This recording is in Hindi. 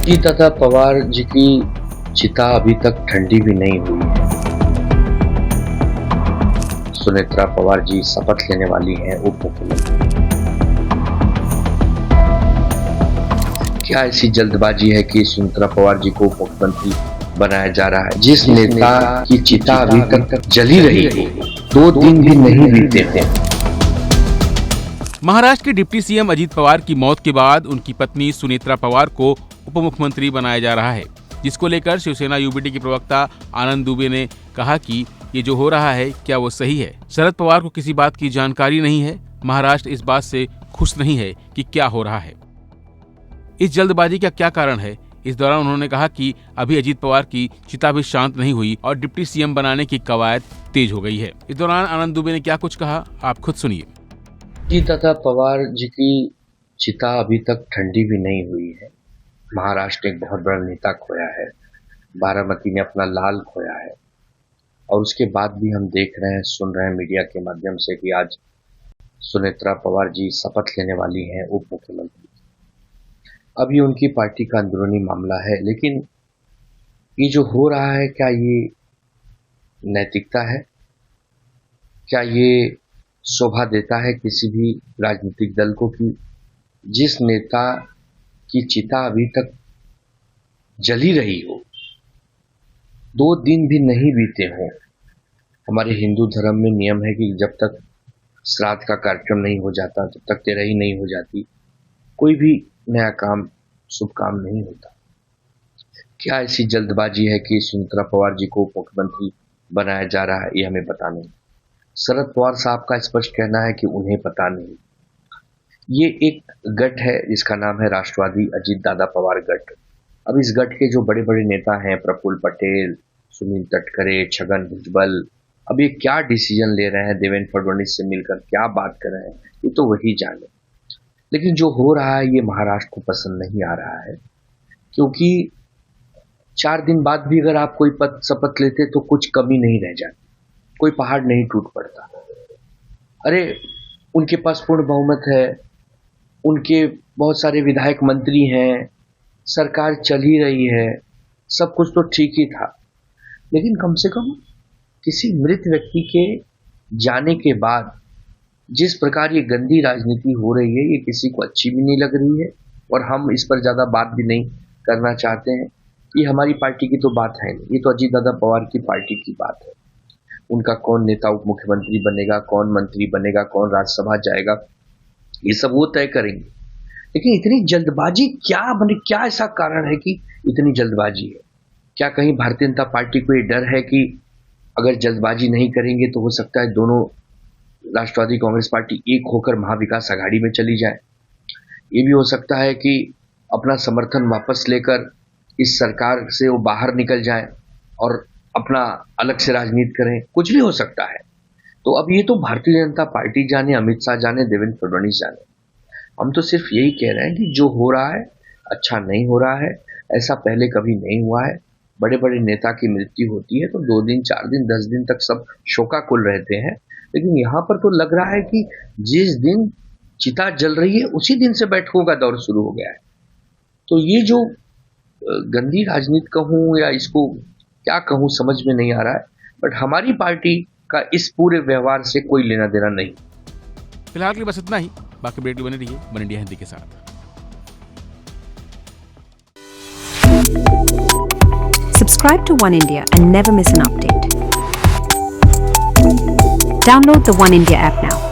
जी दादा पवार जी की चिता अभी तक ठंडी भी नहीं हुई है। सुनेत्रा पवार जी शपथ लेने वाली हैं उप मुख्यमंत्री। क्या ऐसी जल्दबाजी है कि सुनेत्रा पवार जी को उप मुख्यमंत्री बनाया जा रहा है? जिस नेता की चिता अभी तक जली रही है, 2 दिन भी नहीं बीते हैं। महाराष्ट्र के डिप्टी सीएम अजीत पवार की मौत के बाद उनकी पत्नी सुनेत्रा पवार को उप मुख्यमंत्री बनाया जा रहा है, जिसको लेकर शिवसेना यूबीटी के प्रवक्ता आनंद दुबे ने कहा कि ये जो हो रहा है क्या वो सही है। शरद पवार को किसी बात की जानकारी नहीं है। महाराष्ट्र इस बात से खुश नहीं है कि क्या हो रहा है। इस जल्दबाजी का क्या कारण है? इस दौरान उन्होंने कहा कि अभी अजीत पवार की चिता भी शांत नहीं हुई और डिप्टी सीएम बनाने की कवायद तेज हो गई है। इस दौरान आनंद दुबे ने क्या कुछ कहा, आप खुद सुनिए। जी दादा पवार जी की चिता अभी तक ठंडी भी नहीं हुई है। महाराष्ट्र ने एक बहुत बड़ा नेता खोया है, बारामती ने अपना लाल खोया है, और उसके बाद भी हम देख रहे हैं, सुन रहे हैं मीडिया के माध्यम से कि आज सुनेत्रा पवार जी शपथ लेने वाली हैं उप मुख्यमंत्री। अभी उनकी पार्टी का अंदरूनी मामला है, लेकिन ये जो हो रहा है क्या ये नैतिकता है? क्या ये शोभा देता है किसी भी राजनीतिक दल को कि जिस नेता की चिता अभी तक जली रही हो, 2 दिन भी नहीं बीते हों? हमारे हिंदू धर्म में नियम है कि जब तक श्राद्ध का कार्यक्रम नहीं हो जाता, जब तक तेरही नहीं हो जाती, कोई भी नया काम, शुभ काम नहीं होता। क्या ऐसी जल्दबाजी है कि सुनेत्रा पवार जी को उप मुख्यमंत्री बनाया जा रहा है? ये हमें पता नहीं। शरद पवार साहब का स्पष्ट कहना है कि उन्हें पता नहीं। ये एक गठ है जिसका नाम है राष्ट्रवादी अजीत दादा पवार गठ। अब इस गठ के जो बड़े बड़े नेता हैं, प्रफुल्ल पटेल, सुनील तटकरे, छगन भुजबल, अब ये क्या डिसीजन ले रहे हैं, देवेंद्र फडणवीस से मिलकर क्या बात कर रहे हैं, ये तो वही जाने। लेकिन जो हो रहा है ये महाराष्ट्र को पसंद नहीं आ रहा है, क्योंकि 4 दिन बाद भी अगर आप कोई पद शपथ लेते तो कुछ कमी नहीं रह जाती, कोई पहाड़ नहीं टूट पड़ता। अरे उनके पास पूर्ण बहुमत है, उनके बहुत सारे विधायक मंत्री हैं, सरकार चल ही रही है, सब कुछ तो ठीक ही था। लेकिन कम से कम किसी मृत व्यक्ति के जाने के बाद जिस प्रकार ये गंदी राजनीति हो रही है, ये किसी को अच्छी भी नहीं लग रही है, और हम इस पर ज़्यादा बात भी नहीं करना चाहते हैं। ये हमारी पार्टी की तो बात है नहीं, ये तो अजीत दादा पवार की पार्टी की बात है। उनका कौन नेता उप मुख्यमंत्री बनेगा, कौन मंत्री बनेगा, कौन राज्यसभा जाएगा, ये सब वो तय करेंगे। लेकिन इतनी जल्दबाजी क्या ऐसा कारण है कि इतनी जल्दबाजी है? क्या कहीं भारतीय जनता पार्टी को ये डर है कि अगर जल्दबाजी नहीं करेंगे तो हो सकता है दोनों राष्ट्रवादी कांग्रेस पार्टी एक होकर महाविकास आघाड़ी में चली जाए? ये भी हो सकता है कि अपना समर्थन वापस लेकर इस सरकार से वो बाहर निकल जाए और अपना अलग से राजनीति करें, कुछ भी हो सकता है। तो अब ये तो भारतीय जनता पार्टी जाने, अमित शाह जाने, देवेंद्र फडणवीस जाने। हम तो सिर्फ यही कह रहे हैं कि जो हो रहा है अच्छा नहीं हो रहा है, ऐसा पहले कभी नहीं हुआ है। बड़े बड़े नेता की मृत्यु होती है तो 2 दिन, 4 दिन, 10 दिन तक सब शोकाकुल रहते हैं, लेकिन यहाँ पर तो लग रहा है कि जिस दिन चिता जल रही है उसी दिन से बैठकों का दौर शुरू हो गया है। तो ये जो गंदी राजनीति कहूँ या इसको क्या कहूँ समझ में नहीं आ रहा है, बट हमारी पार्टी का इस पूरे व्यवहार से कोई लेना देना नहीं। फिलहाल के लिए बस इतना ही। बाकी अपडेट बने रहिए वन इंडिया हिंदी के साथ। Subscribe to One India and never miss an update. Download the One India app now.